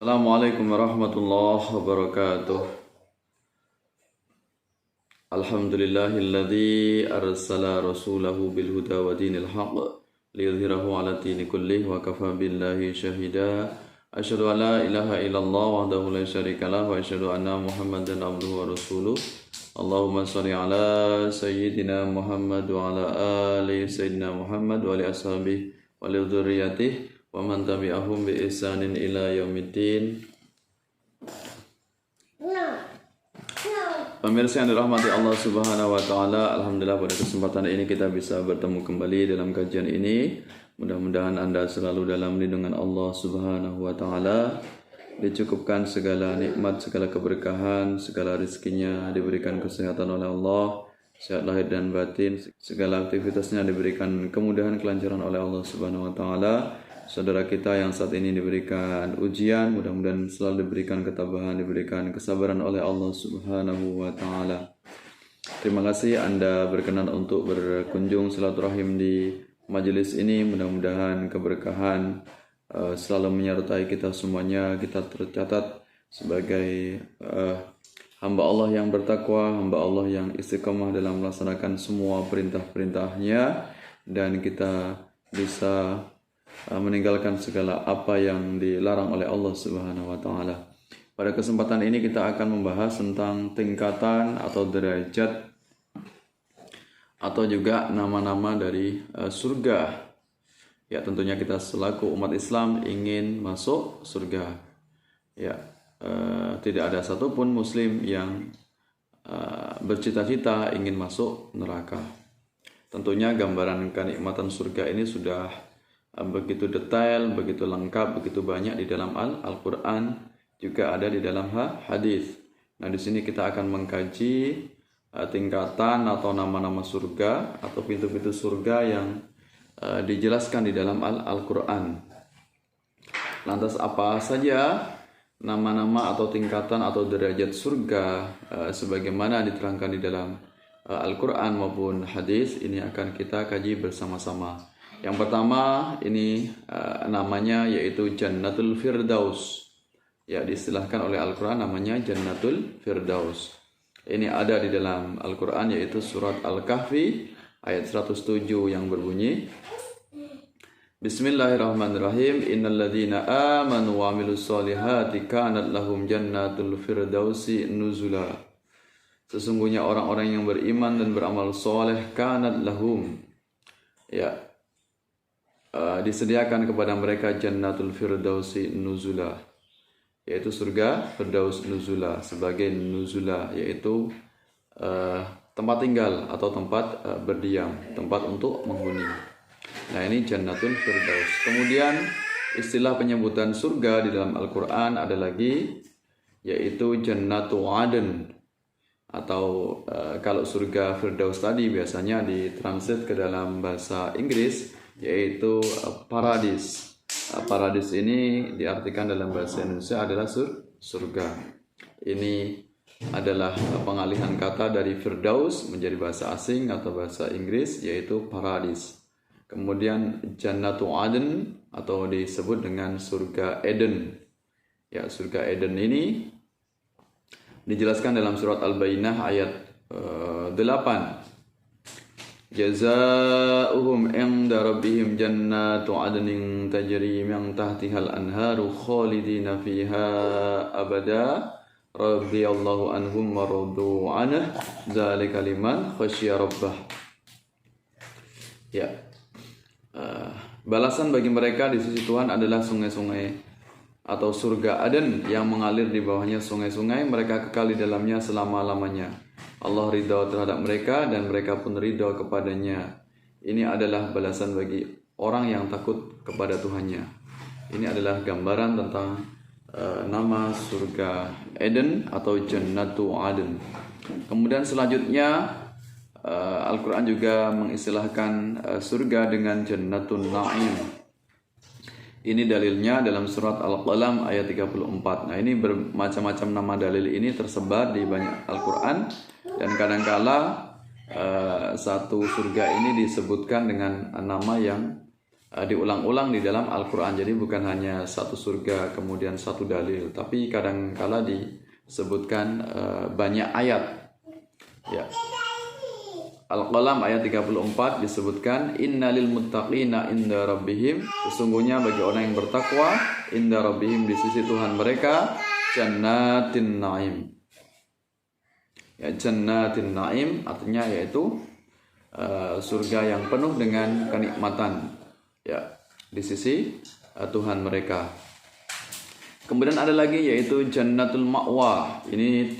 Assalamualaikum warahmatullahi wabarakatuh. Alhamdulillahilladzi arsala rasulahu bil huda wa dinil haqq liyudhhirahu 'ala dini kullih wa kafa billahi syahida. Asyhadu an la ilaha illallah wahdahu la syarika lah wa asyhadu anna Muhammadan abduhu wa rasuluh. Allahumma shalli ala sayyidina Muhammad wa ala ali sayyidina Muhammad wa ali ashabihi wa li dzurriyyatihi wa man tabi'ahum bi ihsanin ila yaumiddin. Pemirsa yang dirahmati Allah Subhanahu wa taala, alhamdulillah pada kesempatan ini kita bisa bertemu kembali dalam kajian ini. Mudah-mudahan Anda selalu dalam lindungan Allah Subhanahu wa taala, dicukupkan segala nikmat, segala keberkahan, segala rezekinya diberikan kesehatan oleh Allah, sehat lahir dan batin, segala aktivitasnya diberikan kemudahan, kelancaran oleh Allah Subhanahu wa taala. Saudara kita yang saat ini diberikan ujian, mudah-mudahan selalu diberikan ketabahan, diberikan kesabaran oleh Allah Subhanahu wa taala. Terima kasih Anda berkenan untuk berkunjung silaturahim di majelis ini. Mudah-mudahan keberkahan selalu menyertai kita semuanya. Kita tercatat sebagai hamba Allah yang bertakwa, hamba Allah yang istiqamah dalam melaksanakan semua perintah-perintahnya, dan kita bisa meninggalkan segala apa yang dilarang oleh Allah Subhanahu wa taala. Pada kesempatan ini kita akan membahas tentang tingkatan atau derajat atau juga nama-nama dari surga. Ya, tentunya kita selaku umat Islam ingin masuk surga. Ya, tidak ada satupun muslim yang bercita-cita ingin masuk neraka. Tentunya gambaran kenikmatan surga ini sudah begitu detail, begitu lengkap, begitu banyak di dalam Al-Quran, juga ada di dalam hadis. Nah, di sini kita akan mengkaji tingkatan atau nama-nama surga atau pintu-pintu surga yang dijelaskan di dalam Al-Quran. Lantas apa saja nama-nama atau tingkatan atau derajat surga sebagaimana diterangkan di dalam Al-Quran maupun hadis, ini akan kita kaji bersama-sama. Yang pertama ini namanya yaitu Jannatul Firdaus. Ya, diistilahkan oleh Al-Quran namanya Jannatul Firdaus. Ini ada di dalam Al-Quran yaitu surat Al-Kahfi ayat 107 yang berbunyi, Bismillahirrahmanirrahim. Innalladzina amanu wa amilus solihati kanat lahum jannatul firdausi nuzula. Sesungguhnya orang-orang yang beriman dan beramal soleh kanat lahum, ya, disediakan kepada mereka jannatul firdausi nuzula, yaitu surga firdaus nuzula, sebagai nuzula, yaitu tempat tinggal atau tempat berdiam, tempat untuk menghuni. Nah, ini jannatul firdaus. Kemudian istilah penyebutan surga di dalam Al-Quran ada lagi, yaitu jannatu aden, atau kalau surga firdaus tadi biasanya ditranslate ke dalam bahasa Inggris yaitu paradis. Paradis ini diartikan dalam bahasa Indonesia adalah surga. Ini adalah pengalihan kata dari firdaus menjadi bahasa asing atau bahasa Inggris, yaitu paradis. Kemudian jannatu aden atau disebut dengan surga Eden. Ya, surga Eden ini dijelaskan dalam surat Al-Bayyinah ayat 8. Jazaohum inda rabbihim jannatu adnin tajri min tahtihal anharu khalidina fiha abada radhiyallahu anhum wa radu anhu dzalika liman khasyiya rabbah. Ya, balasan bagi mereka di sisi Tuhan adalah sungai-sungai atau surga Aden yang mengalir di bawahnya sungai-sungai, mereka kekal di dalamnya selama-lamanya. Allah ridha terhadap mereka dan mereka pun ridha kepadanya. Ini adalah balasan bagi orang yang takut kepada Tuhannya. Ini adalah gambaran tentang nama surga Eden atau Jannatu Aden. Kemudian selanjutnya Al-Quran juga mengistilahkan surga dengan Jannatun Na'im. Ini dalilnya dalam surat Al-Qalam ayat 34. Nah, ini bermacam-macam nama dalil ini tersebar di banyak Al-Quran. Dan kadangkala satu surga ini disebutkan dengan nama yang diulang-ulang di dalam Al-Quran. Jadi bukan hanya satu surga kemudian satu dalil, tapi kadang-kala disebutkan banyak ayat. Ya. Al-Qalam ayat 34 disebutkan innalil muttaqina inda rabbihim, sesungguhnya bagi orang yang bertakwa inda rabbihim, di sisi Tuhan mereka, jannatin naim. Ya, jannatin naim artinya yaitu surga yang penuh dengan kenikmatan, ya, di sisi Tuhan mereka. Kemudian ada lagi yaitu jannatul ma'wa. Ini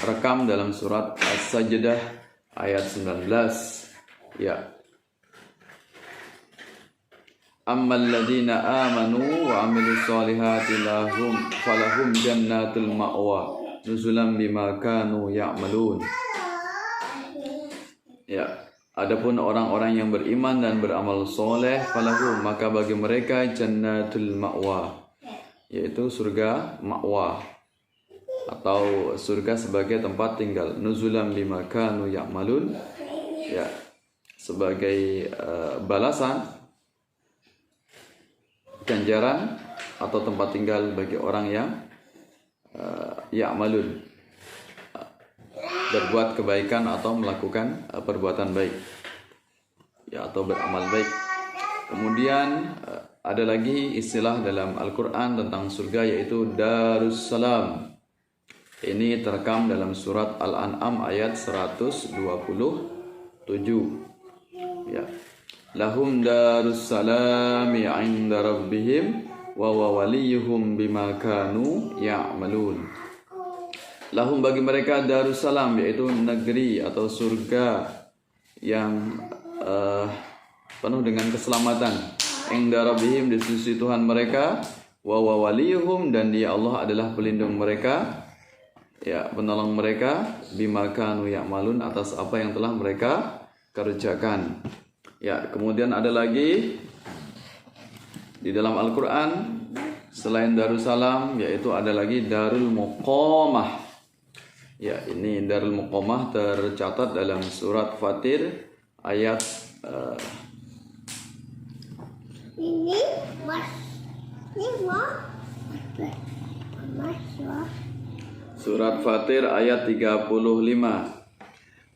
terekam dalam surat As-Sajdah ayat 19. Ya. Ammal ladzina amanu wa amilus solihati falahum jannatul ma'wa nuzulan bima kanu ya'malun. Ya, adapun orang-orang yang beriman dan beramal soleh, falahum, maka bagi mereka jannatul ma'wa, yaitu surga ma'wa atau surga sebagai tempat tinggal, nuzulan bima kanu ya'malun, ya, sebagai balasan, ganjaran atau tempat tinggal bagi orang yang ya'malun, berbuat kebaikan atau melakukan perbuatan baik, ya, atau beramal baik. Kemudian ada lagi istilah dalam Al-Quran tentang surga yaitu Darussalam. Ini terekam dalam surat Al-An'am ayat 127. Ya. Lahum darussalami 'inda rabbihim wa waliyuhum bima kanu ya'malun. Lahum, bagi mereka, Darussalam, yaitu negeri atau surga yang penuh dengan keselamatan. Inda rabbihim, di sisi Tuhan mereka, wa waliyuhum, dan Dia Allah adalah pelindung mereka, ya, penolong mereka, bima kanu ya'malun, atas apa yang telah mereka kerjakan. Ya, kemudian ada lagi di dalam Al-Quran selain Darussalam, yaitu ada lagi Darul Muqamah. Ya, ini Darul Muqamah tercatat dalam surat Fatir ayat surat Fatir ayat 35.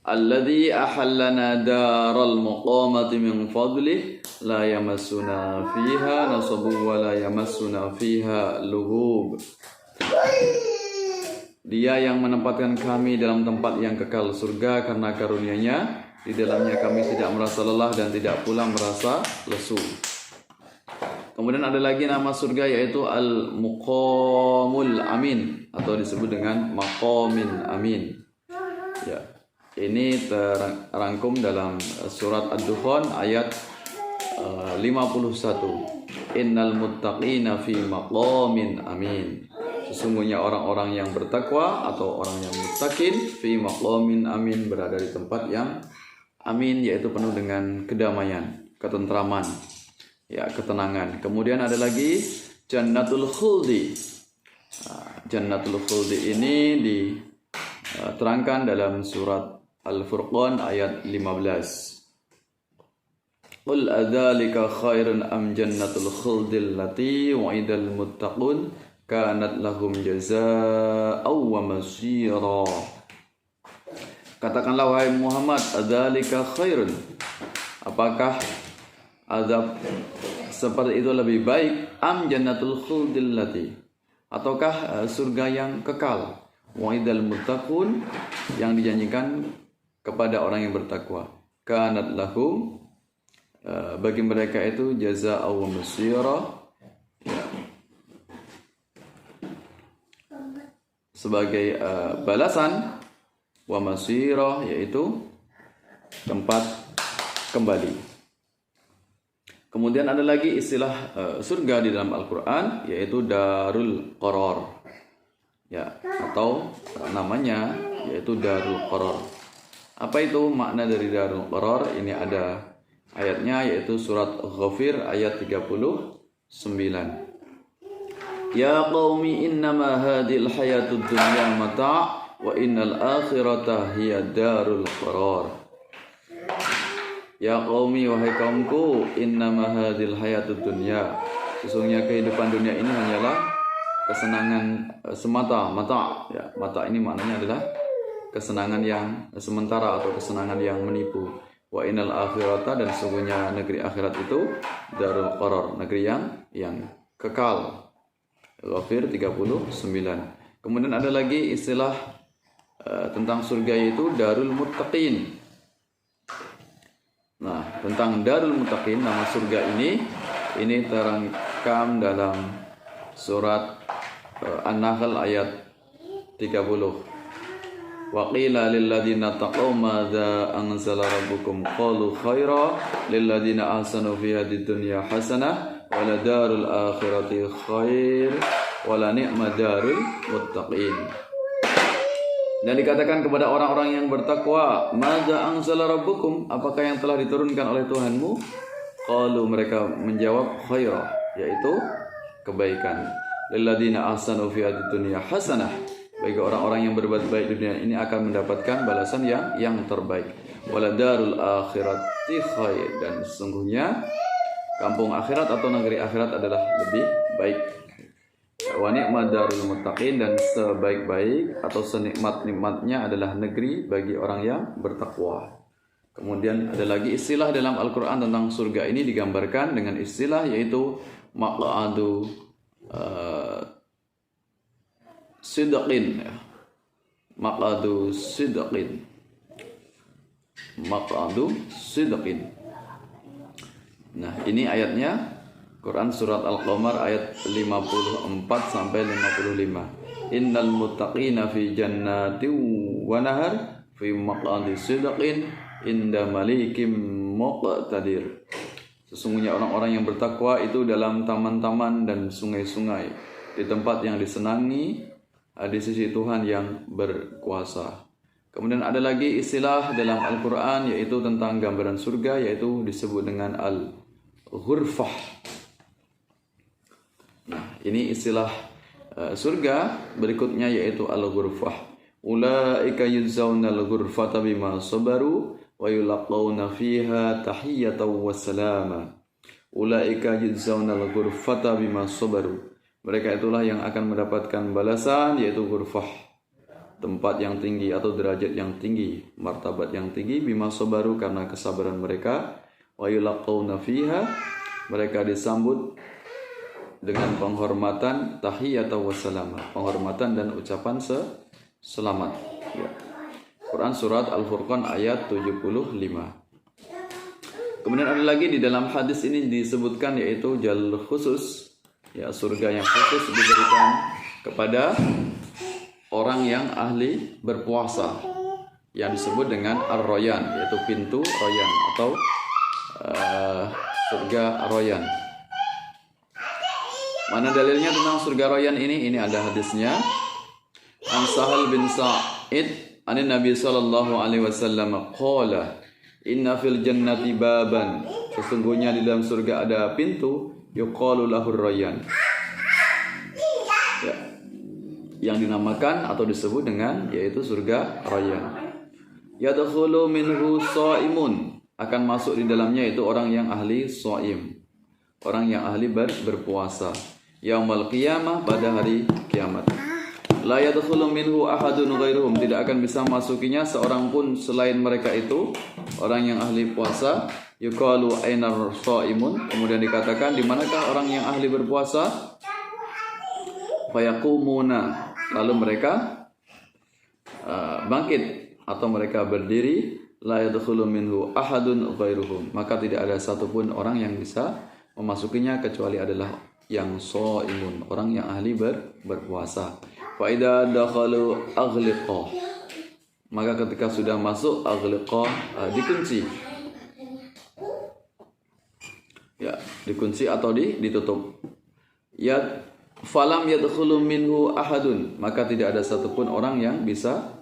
Alladzi ahallana daral muqamati min fadlih la yamassuna fiha nasabun wa la yamassuna fiha lughub. Dia yang menempatkan kami dalam tempat yang kekal surga karena karunia-Nya, di dalamnya kami tidak merasa lelah dan tidak pula merasa lesu. Kemudian ada lagi nama surga yaitu Al-Muqamul Amin, atau disebut dengan Maqamin Amin. Ya. Ini terangkum dalam surat Ad-Dukhan ayat 51. Innal muttaqina fi maqamin amin. Sesungguhnya orang-orang yang bertakwa atau orang yang muttaqin fi maqamin amin, berada di tempat yang amin, yaitu penuh dengan kedamaian, ketentraman, ya, ketenangan. Kemudian ada lagi Jannatul Khuldi. Jannatul Khuldi ini diterangkan dalam surat Al-Furqan ayat 15. Qul adzalika khairun am jannatul khuldi allati wa'idal muttaqun kanat lahum jazaa'aw wa masira. Katakanlah wahai Muhammad, adzalika khairun, apakah azab seperti itu lebih baik, am jannatul khuldi allati, ataukah surga yang kekal, wa'idal muttaqun, yang dijanjikan kepada orang yang bertakwa, kanat lahum, bagi mereka itu jazaa'aw wa masira, ya, sebagai balasan, wa masira, yaitu tempat kembali. Kemudian ada lagi istilah surga di dalam Al-Quran yaitu Darul Qarar, ya, atau namanya yaitu Darul Qarar. Apa itu makna dari Darul Qarar? Ini ada ayatnya yaitu surat Ghafir ayat 39. Ya qaumi innama hadhil hayatud dunya mata' wa innal akhirata hiya darul qarar. Ya qaumi wahai kaumku, innama hadhil hayatud dunya. Sesungguhnya kehidupan dunia ini hanyalah kesenangan semata, mata. Ya, mata ini maknanya adalah kesenangan yang sementara atau kesenangan yang menipu. Wa innal akhirata, dan sesungguhnya negeri akhirat itu darul qarar, negeri yang kekal. Ghafir 39. Kemudian ada lagi istilah tentang surga, yaitu darul muttaqin. Nah, tentang darul muttaqin, nama surga ini terangkam dalam surat An-Nahl ayat 30. Wa qila lil ladzina taqaw madza anzala rabbukum qalu khaira lil ladzina ahsanu fi hadid dunya hasanah wa la darul akhirati khair wa la ni'ma darul muttaqin. Dan dikatakan kepada orang-orang yang bertakwa, madza anzala rabbukum, apakah yang telah diturunkan oleh Tuhanmu? Qalu, mereka menjawab, khaira, yaitu kebaikan. Lil ladzina ahsanu fi hadid dunya hasanah, bagi orang-orang yang berbuat baik di dunia ini akan mendapatkan balasan yang terbaik. Wala darul akhirati khair, dan sesungguhnya kampung akhirat atau negeri akhirat adalah lebih baik. Wa ni'ma darul muttaqin, dan sebaik-baik atau senikmat-nikmatnya adalah negeri bagi orang yang bertakwa. Kemudian ada lagi istilah dalam Al-Quran tentang surga ini digambarkan dengan istilah, yaitu maq'adu sidqin, ya. Maq'adu sidqin. Maq'adu sidqin. Nah, ini ayatnya Quran surat Al-Qamar ayat 54 sampai 55. Innal muttaqina fi jannatin wa nahar fi maq'adi sidqin inda malikim muqtadir. Sesungguhnya orang-orang yang bertakwa itu dalam taman-taman dan sungai-sungai, di tempat yang disenangi di sisi Tuhan yang berkuasa. Kemudian ada lagi istilah dalam Al-Quran, yaitu tentang gambaran surga, yaitu disebut dengan al-ghurfah. Nah, ini istilah surga berikutnya, yaitu al-ghurfah. Ulaika yujzauna al-ghurfata bima sabaru wa yulaqawna fiha tahiyyatan wa salama. Ulaika yujzauna al-ghurfata bima sabaru. Mereka itulah yang akan mendapatkan balasan, yaitu ghurfah, tempat yang tinggi atau derajat yang tinggi, martabat yang tinggi, bima sabaru, karena kesabaran mereka. Wa yulaqawna fiha, mereka disambut dengan penghormatan, tahiyyatan wa salama, penghormatan dan ucapan selamat. Ya. Quran surat Al-Furqan ayat 75. Kemudian ada lagi di dalam hadis ini disebutkan, yaitu jalur khusus, ya, surga yang khusus diberikan kepada orang yang ahli berpuasa, yang disebut dengan Ar-Royan, yaitu pintu Royan atau surga Royan. Mana dalilnya tentang surga Royan ini? Ini ada hadisnya. An Sahal bin Sa'id anin Nabi sallallahu alaihi wasallam qala inna fil jannati baban, sesungguhnya di dalam surga ada pintu, yuqalu lahur Royan, ya, yang dinamakan atau disebut dengan, yaitu surga Royan. Yadkhulu minhu shaimun, akan masuk di dalamnya itu orang yang ahli shaim, orang yang ahli berpuasa. Yaumul qiyamah, pada hari kiamat. La yadkhulu minhu ahadun ghairuhum, tidak akan bisa masukinya seorang pun selain mereka itu, orang yang ahli puasa. Yuqalu ainar shaimun, kemudian dikatakan, di manakah orang yang ahli berpuasa? Fayaqumuna, lalu mereka bangkit atau mereka berdiri. La yadkhulu minhu ahadun ghairuhum, maka tidak ada satupun orang yang bisa memasukinya kecuali adalah yang shaimun, orang yang ahli berpuasa. Fa idza dakhalu aghliqa, maka ketika sudah masuk aghliqa, dikunci. Ya, dikunci atau ditutup. Ya, falam yadkhulu minhu ahadun, maka tidak ada satupun orang yang bisa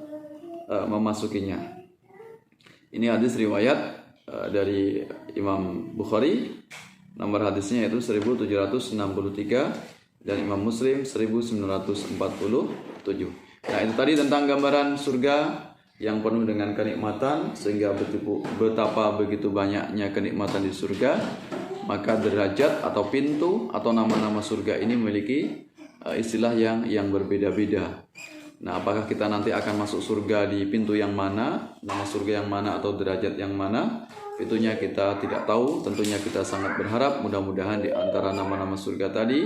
memasukinya. Ini hadis riwayat dari Imam Bukhari, nomor hadisnya yaitu 1763, dan Imam Muslim 1947. Nah, itu tadi tentang gambaran surga yang penuh dengan kenikmatan, sehingga betapa begitu banyaknya kenikmatan di surga. Maka derajat atau pintu atau nama-nama surga ini memiliki istilah yang berbeda-beda. Nah, apakah kita nanti akan masuk surga di pintu yang mana, nama surga yang mana, atau derajat yang mana? Itunya kita tidak tahu. Tentunya kita sangat berharap mudah-mudahan di antara nama-nama surga tadi,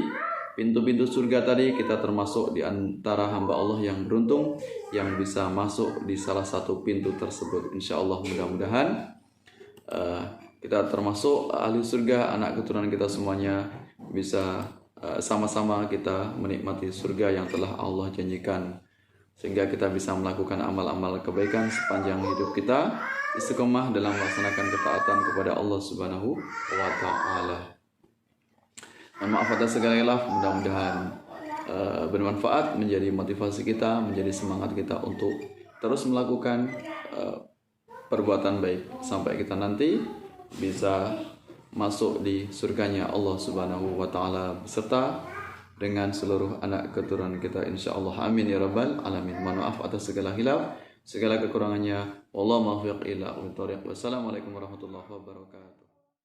pintu-pintu surga tadi, kita termasuk di antara hamba Allah yang beruntung yang bisa masuk di salah satu pintu tersebut. Insya Allah mudah-mudahan kita termasuk ahli surga, anak keturunan kita semuanya bisa sama-sama kita menikmati surga yang telah Allah janjikan, sehingga kita bisa melakukan amal-amal kebaikan sepanjang hidup kita, istiqomah dalam melaksanakan ketaatan kepada Allah Subhanahu wa Ta'ala. Dan maaf atas segala khilaf, mudah-mudahan bermanfaat, menjadi motivasi kita, menjadi semangat kita untuk terus melakukan perbuatan baik sampai kita nanti bisa masuk di surganya Allah Subhanahu wa Ta'ala beserta dengan seluruh anak keturunan kita, insyaallah. Amin ya rabbal alamin. Mohon maaf atas segala khilaf, segala kekurangannya. Wallahu muwaffiq ila aqwamit thoriq. Wassalamualaikum warahmatullahi wabarakatuh.